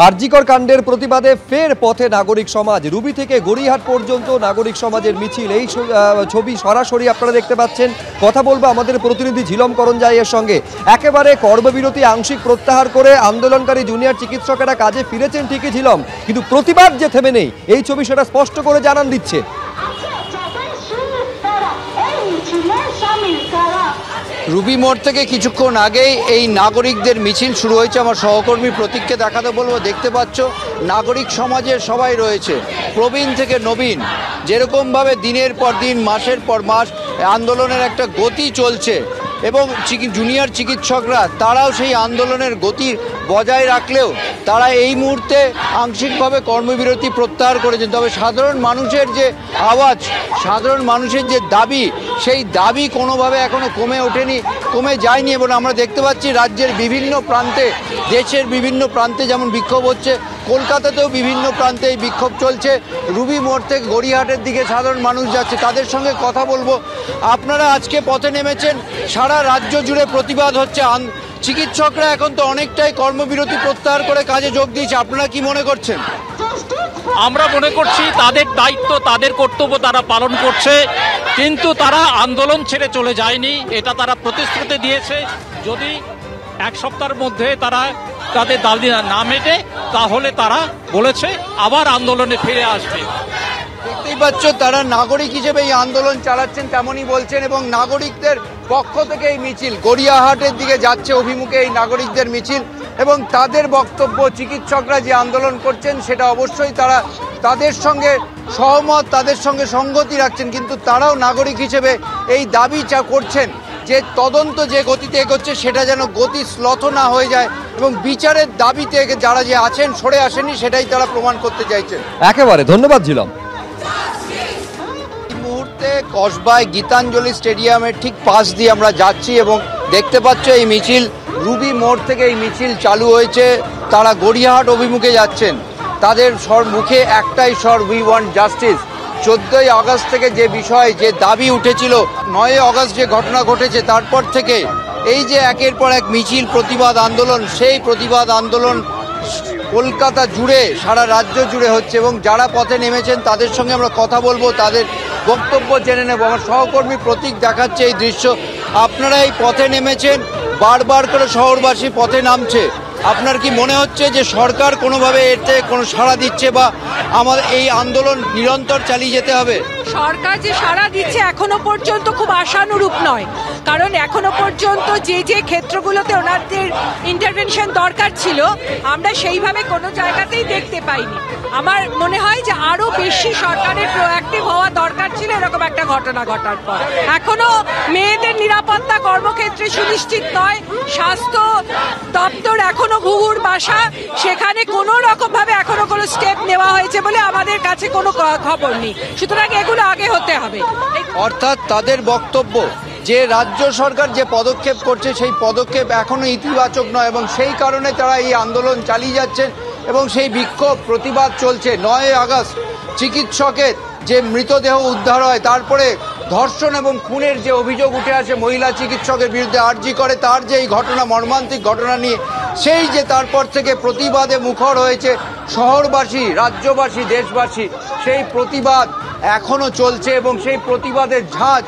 আরজিকর কাণ্ডের প্রতিবাদে ফের পথে নাগরিক সমাজ। রুবি থেকে গড়িয়াহাট পর্যন্ত নাগরিক সমাজের মিছিল। এই ছবি সরাসরি আপনারা দেখতে পাচ্ছেন। কথা বলবো আমাদের প্রতিনিধি ঝিলম করঞ্জাইয়ের সঙ্গে। একেবারে কর্মবিরতি আংশিক প্রত্যাহার করে আন্দোলনকারী জুনিয়র চিকিৎসকেরা কাজে ফিরেছেন ঠিকই ঝিলম, কিন্তু প্রতিবাদ যে থেমে নেই এই ছবি সেটা স্পষ্ট করে জানান দিচ্ছে। রুবি মোড় থেকে কিছুক্ষণ আগেই এই নাগরিকদের মিছিল শুরু হয়েছে। আমার সহকর্মী প্রতীককে দেখাতে বলবো। দেখতে পাচ্ছ নাগরিক সমাজের সবাই রয়েছে, প্রবীণ থেকে নবীন। যেরকমভাবে দিনের পর দিন মাসের পর মাস আন্দোলনের একটা গতি চলছে এবং জুনিয়র চিকিৎসকরা তারাও সেই আন্দোলনের গতি বজায় রাখলেও তারা এই মুহূর্তে আংশিকভাবে কর্মবিরতি প্রত্যাহার করেছেন। তবে সাধারণ মানুষের যে আওয়াজ, সাধারণ মানুষের যে দাবি, সেই দাবি কোনোভাবে এখনো কমে যায়নি। এবং আমরা দেখতে পাচ্ছি রাজ্যের বিভিন্ন প্রান্তে, দেশের বিভিন্ন প্রান্তে যেমন বিক্ষোভ হচ্ছে, কলকাতাতেও বিভিন্ন প্রান্তে এই বিক্ষোভ চলছে। রুবি মোড় থেকে গড়িয়াহাটের দিকে সাধারণ মানুষ যাচ্ছে, তাদের সঙ্গে কথা বলবো। আপনারা আজকে পথে নেমেছেন, সারা রাজ্য জুড়ে প্রতিবাদ হচ্ছে। চিকিৎসকরা এখন তো অনেকটাই কর্মবিরতি প্রত্যাহার করে কাজে যোগ দিয়েছে। আপনারা কি মনে করছেন? আমরা মনে করছি তাদের দায়িত্ব, তাদের কর্তব্য তারা পালন করছে, কিন্তু তারা আন্দোলন ছেড়ে চলে যায়নি। এটা তারা প্রতিশ্রুতি দিয়েছে যদি এক সপ্তাহের মধ্যে তারা তাদের দাবি না মেটে তাহলে তারা বলেছে আবার আন্দোলনে ফিরে আসবে। দেখতেই পাচ্ছ তারা নাগরিক হিসেবে এই আন্দোলন চালাচ্ছেন, তেমনই বলছেন। এবং নাগরিকদের পক্ষ থেকে এই মিছিল গড়িয়াহাটের দিকে যাচ্ছে অভিমুখে এই নাগরিকদের মিছিল। এবং তাদের বক্তব্য, চিকিৎসকরা যে আন্দোলন করছেন সেটা অবশ্যই তারা তাদের সঙ্গে সহমত, তাদের সঙ্গে সংগতি রাখছেন, কিন্তু তারাও নাগরিক হিসেবে এই দাবি করছেন যে তদন্ত যে গতিতে এগোচ্ছে সেটা যেন গতি শ্লথ না হয়ে যায় এবং বিচারের দাবিতে যারা যে আছেন সরে আসেনি সেটাই তারা প্রমাণ করতে চাইছেন। একেবারে ধন্যবাদ ঝিলম। এই মুহূর্তে কসবায় গীতাঞ্জলি স্টেডিয়ামের ঠিক পাশ দিয়ে আমরা যাচ্ছি এবং দেখতে পাচ্ছ এই মিছিল রুবি মোড় থেকে এই মিছিল চালু হয়েছে। তারা গড়িয়াহাট অভিমুখে যাচ্ছেন। তাদের মুখে একটাই স্বর, উই ওয়ান্ট জাস্টিস। 14ই আগস্ট থেকে যে বিষয়, যে দাবি উঠেছিল, 9ই আগস্ট যে ঘটনা ঘটেছে, তারপর থেকে এই যে একের পর এক মিছিল, প্রতিবাদ আন্দোলন, সেই প্রতিবাদ আন্দোলন কলকাতা জুড়ে, সারা রাজ্য জুড়ে হচ্ছে। এবং যারা পথে নেমেছেন তাদের সঙ্গে আমরা কথা বলবো, তাদের বক্তব্য জেনে নেব। আমার সহকর্মী প্রতীক দেখাচ্ছে এই দৃশ্য। আপনারা এই পথে নেমেছেন, বারবার করে শহরবাসী পথে নামছে। আপনার কি মনে হচ্ছে যে সরকার কোনোভাবে এতে কোনো সাড়া দিচ্ছে বা আমাদের এই আন্দোলন নিরন্তর চালিয়ে যেতে হবে? সরকার যে সাড়া দিচ্ছে এখনো পর্যন্ত খুব আশানুরূপ নয়, কারণ এখনো পর্যন্ত যে যে ক্ষেত্রগুলোতে ওনাদের ইন্টারভেনশন দরকার ছিল আমরা সেইভাবে কোনো জায়গাতেই দেখতে পাইনি। আমার মনে হয় যে আরো বেশি সরকারের প্রোঅ্যাক্টিভ হওয়া দরকার ছিল এরকম একটা ঘটনা ঘটার পর। এখনো মেয়েদের নিরাপত্তা কর্মক্ষেত্রে সুনিশ্চিত নয়, স্বাস্থ্য দপ্তর এখনো ঘুঘুর বাসা, সেখানে কোনো রকম ভাবে এখনো কোনো স্টেপ নেওয়া হয়েছে বলে আমাদের কাছে কোনো খবর নেই। সুতরাং এগুলো আগে হতে হবে। অর্থাৎ তাদের বক্তব্য যে রাজ্য সরকার যে পদক্ষেপ করছে সেই পদক্ষেপ এখনো ইতিবাচক নয় এবং সেই কারণে তারা এই আন্দোলন চালিয়ে যাচ্ছেন এবং সেই বিক্ষোভ প্রতিবাদ চলছে। 9ই আগস্ট চিকিৎসকের যে মৃতদেহ উদ্ধার হয়, তারপরে ধর্ষণ এবং খুনের যে অভিযোগ উঠে আসে মহিলা চিকিৎসকের বিরুদ্ধে আরজি করে, তার যে এই ঘটনা, মর্মান্তিক ঘটনা নিয়ে, সেই যে তারপর থেকে প্রতিবাদে মুখর হয়েছে শহরবাসী, রাজ্যবাসী, দেশবাসী, সেই প্রতিবাদ এখনো চলছে। এবং সেই প্রতিবাদের ঝাঁজ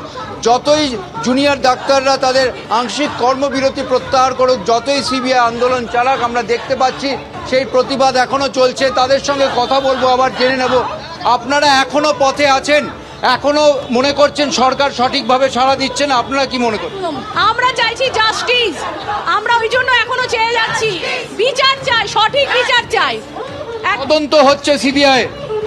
যতই জুনিয়র ডাক্তাররা তাদের আংশিক কর্মবিরতি প্রত্যাহার করুক, যতই সিবিআই আন্দোলন চালাক, আমরা দেখতে পাচ্ছি সেই প্রতিবাদ এখনো চলছে। তাদের সঙ্গে কথা বলবো, আবার জেনে নেব আপনারা এখনো পথে আছেন, এখনো মনে করছেন সরকার সঠিকভাবে সাড়া দিচ্ছে না? আপনারা কি মনে করছেন? আমরা চাইছি জাস্টিস, আমরা ওই জন্য এখনো চেয়ে যাচ্ছি, বিচার চাই, সঠিক বিচার চাই। তদন্ত হচ্ছে সিবিআই,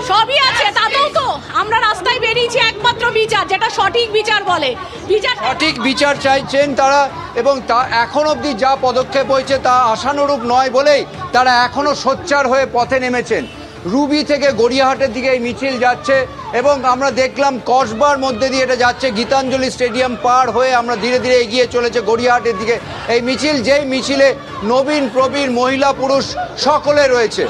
সবই আছে, তাতেও তো আমরা রাস্তায় বেরিয়েছি একমাত্র বিচার, যেটা সঠিক বিচার বলে। সঠিক বিচার চাইছেন তারা এবং তা এখন অবধি যা পদক্ষেপ হয়েছে তা আশানুরূপ নয় বলেই তারা এখনো সোচ্চার হয়ে পথে নেমেছেন। রুবি থেকে গড়িয়াহাটের দিকে এই মিছিল যাচ্ছে এবং আমরা দেখলাম কসবার মধ্যে দিয়ে এটা যাচ্ছে, গীতাঞ্জলি স্টেডিয়াম পার হয়ে আমরা ধীরে ধীরে এগিয়ে চলেছে গড়িয়াহাটের দিকে এই মিছিল। যেই মিছিলে নবীন প্রবীণ, মহিলা পুরুষ সকলে রয়েছে।